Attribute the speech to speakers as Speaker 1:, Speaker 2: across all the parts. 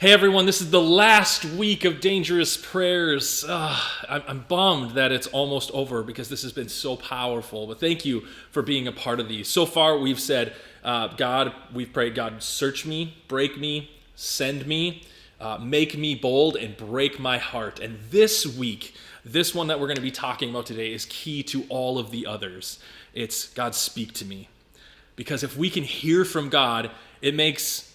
Speaker 1: Hey everyone, this is the last week of Dangerous Prayers. I'm bummed that it's almost over because this has been so powerful, but thank you for being a part of these. So far we've said, we've prayed, God, search me, break me, send me, make me bold, and break my heart. And this week, this one that we're going to be talking about today is key to all of the others. It's, God, speak to me. Because if we can hear from God, it makes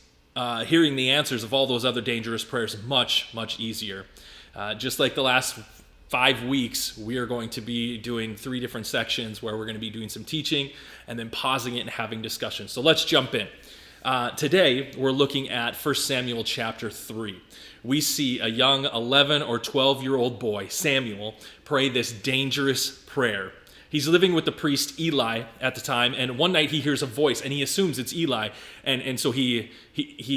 Speaker 1: hearing the answers of all those other dangerous prayers much, much easier. Just like the last 5 weeks, we are going to be doing 3 different sections where we're going to be doing some teaching and then pausing it and having discussions. So let's jump in. Today, we're looking at 1 Samuel chapter 3. We see a young 11 or 12-year-old boy, Samuel, pray this dangerous prayer. He's living with the priest Eli at the time, and one night he hears a voice, and he assumes it's Eli, and so he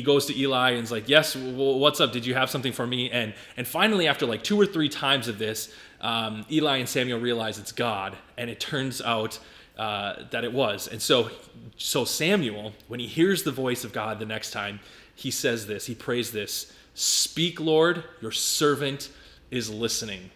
Speaker 1: goes to Eli and is like, "Yes, well, what's up? Did you have something for me?" And finally, after like 2 or 3 times of this, Eli and Samuel realize it's God, and it turns out that it was. And so Samuel, when he hears the voice of God the next time, he says this, he prays this, "Speak, Lord, your servant is listening."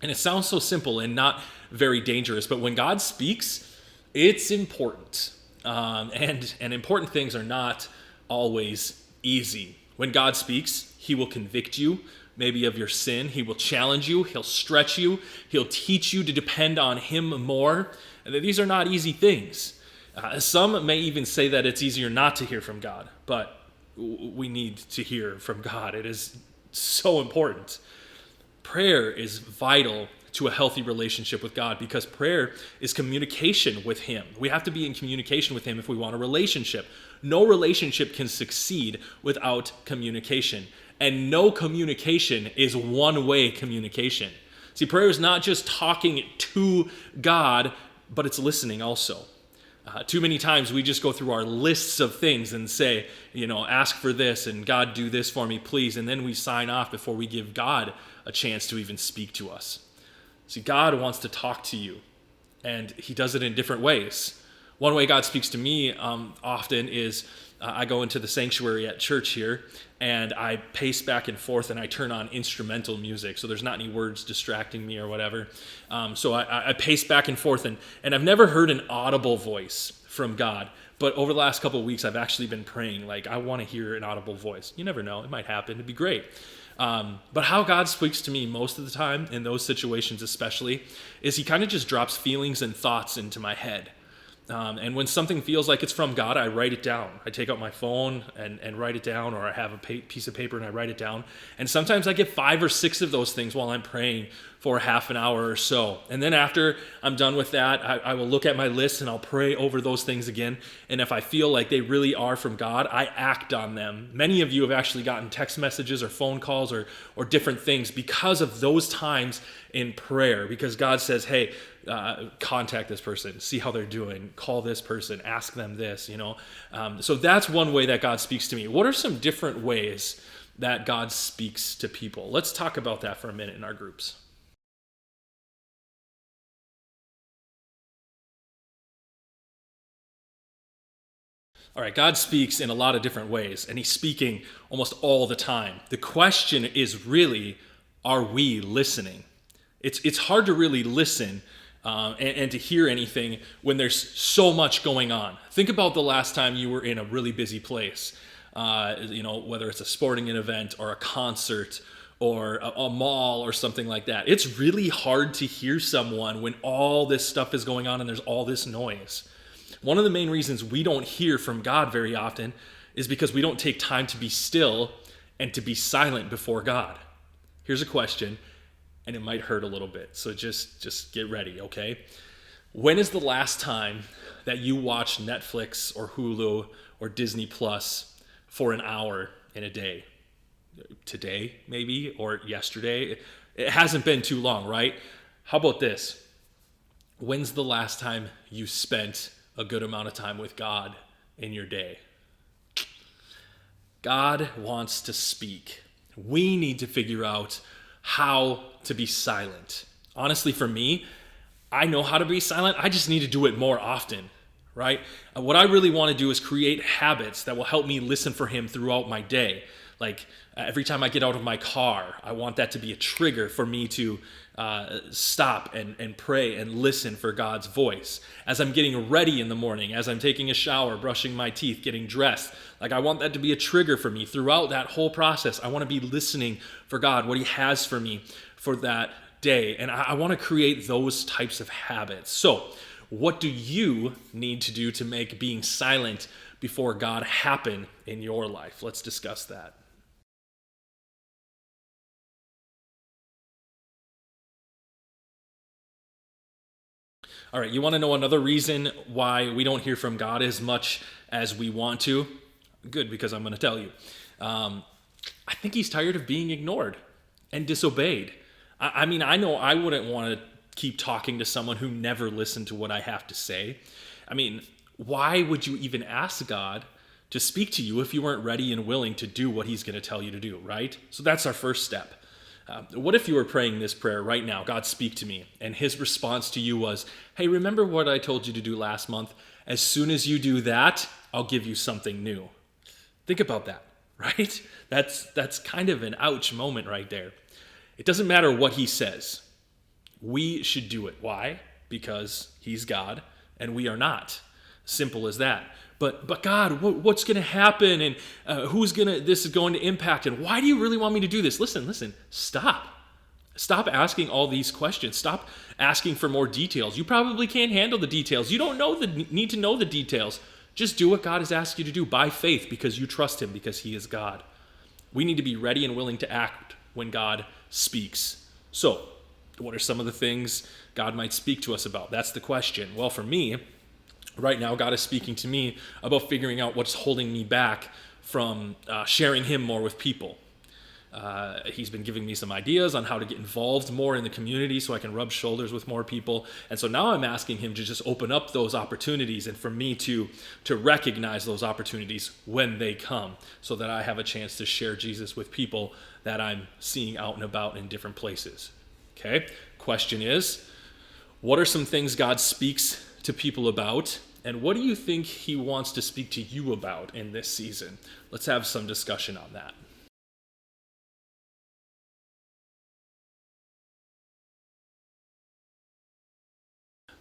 Speaker 1: And it sounds so simple and not very dangerous, but when God speaks, it's important. And important things are not always easy. When God speaks, he will convict you, maybe of your sin. He will challenge you. He'll stretch you. He'll teach you to depend on him more. And these are not easy things. Some may even say that it's easier not to hear from God, but we need to hear from God. It is so important. Prayer is vital to a healthy relationship with God because prayer is communication with him. We have to be in communication with him if we want a relationship. No relationship can succeed without communication. And no communication is one-way communication. See, prayer is not just talking to God, but it's listening also. Too many times we just go through our lists of things and say, ask for this and God, do this for me, please. And then we sign off before we give God a chance to even speak to us. See, God wants to talk to you, and he does it in different ways. One way God speaks to me often is I go into the sanctuary at church here, and I pace back and forth, and I turn on instrumental music, so there's not any words distracting me or whatever. So I pace back and forth, and I've never heard an audible voice from God. But over the last couple of weeks, I've actually been praying, like, I want to hear an audible voice. You never know. It might happen. It'd be great. But how God speaks to me most of the time, in those situations especially, is he kind of just drops feelings and thoughts into my head. And when something feels like it's from God, I write it down. I take out my phone and write it down, or I have a piece of paper and I write it down. And sometimes I get 5 or 6 of those things while I'm praying for half an hour or so. And then after I'm done with that, I will look at my list and I'll pray over those things again. And if I feel like they really are from God, I act on them. Many of you have actually gotten text messages or phone calls or different things because of those times in prayer, because God says, hey, contact this person, see how they're doing, call this person, ask them this, So that's one way that God speaks to me. What are some different ways that God speaks to people? Let's talk about that for a minute in our groups. All right, God speaks in a lot of different ways, and he's speaking almost all the time. The question is really, are we listening? It's hard to really listen and to hear anything when there's so much going on. Think about the last time you were in a really busy place, whether it's a sporting event or a concert or a mall or something like that. It's really hard to hear someone when all this stuff is going on and there's all this noise. One of the main reasons we don't hear from God very often is because we don't take time to be still and to be silent before God. Here's a question, and it might hurt a little bit, so just get ready, okay? When is the last time that you watched Netflix or Hulu or Disney Plus for an hour in a day? Today, maybe, or yesterday? It hasn't been too long, right? How about this? When's the last time you spent a good amount of time with God in your day? God wants to speak. We need to figure out how to be silent. Honestly, for me, I know how to be silent. I just need to do it more often, right? What I really want to do is create habits that will help me listen for him throughout my day. Like every time I get out of my car, I want that to be a trigger for me to stop and pray and listen for God's voice. As I'm getting ready in the morning, as I'm taking a shower, brushing my teeth, getting dressed, like I want that to be a trigger for me throughout that whole process. I want to be listening for God, what he has for me for that day. And I want to create those types of habits. So what do you need to do to make being silent before God happen in your life? Let's discuss that. All right, you want to know another reason why we don't hear from God as much as we want to? Good, because I'm going to tell you. I think he's tired of being ignored and disobeyed. I mean, I know I wouldn't want to keep talking to someone who never listened to what I have to say. I mean, why would you even ask God to speak to you if you weren't ready and willing to do what he's going to tell you to do, right? So that's our first step. What if you were praying this prayer right now, God, speak to me, and his response to you was, hey, remember what I told you to do last month? As soon as you do that, I'll give you something new. Think about that, right? That's kind of an ouch moment right there. It doesn't matter what he says. We should do it. Why? Because he's God and we are not. Simple as that. But God, what's going to happen, and this is going to impact, and why do you really want me to do this? Listen, stop. Stop asking all these questions. Stop asking for more details. You probably can't handle the details. You don't need to know the details. Just do what God has asked you to do by faith because you trust him, because he is God. We need to be ready and willing to act when God speaks. So, what are some of the things God might speak to us about? That's the question. Well, for me, right now, God is speaking to me about figuring out what's holding me back from sharing him more with people. He's been giving me some ideas on how to get involved more in the community so I can rub shoulders with more people. And so now I'm asking him to just open up those opportunities and for me to recognize those opportunities when they come so that I have a chance to share Jesus with people that I'm seeing out and about in different places. Okay? Question is, what are some things God speaks to people about, and what do you think he wants to speak to you about in this season? Let's have some discussion on that.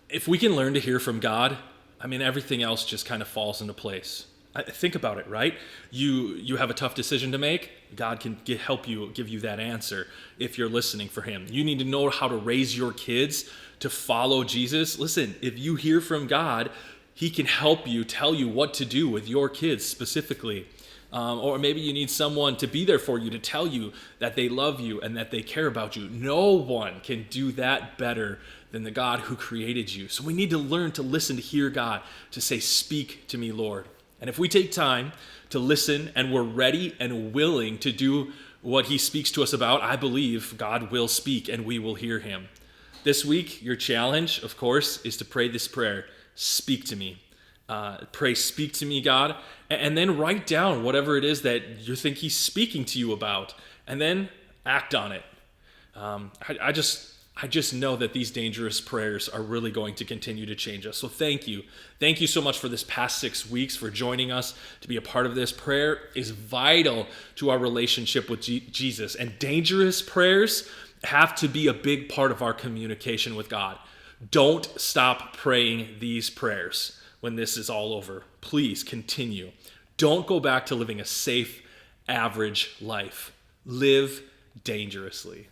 Speaker 1: If we can learn to hear from God, I mean, everything else just kind of falls into place. Think about it, right? You have a tough decision to make. God can help you, give you that answer if you're listening for him. You need to know how to raise your kids to follow Jesus. Listen, if you hear from God, he can help you, tell you what to do with your kids specifically. Or maybe you need someone to be there for you, to tell you that they love you and that they care about you. No one can do that better than the God who created you. So we need to learn to listen, to hear God, to say, speak to me, Lord. And if we take time to listen and we're ready and willing to do what he speaks to us about, I believe God will speak and we will hear him. This week, your challenge, of course, is to pray this prayer, speak to me. Pray, speak to me, God, and then write down whatever it is that you think he's speaking to you about, and then act on it. I just know that these dangerous prayers are really going to continue to change us. So thank you. Thank you so much for this past 6 weeks, for joining us to be a part of this. Prayer is vital to our relationship with Jesus, and dangerous prayers have to be a big part of our communication with God. Don't stop praying these prayers when this is all over. Please continue. Don't go back to living a safe, average life. Live dangerously.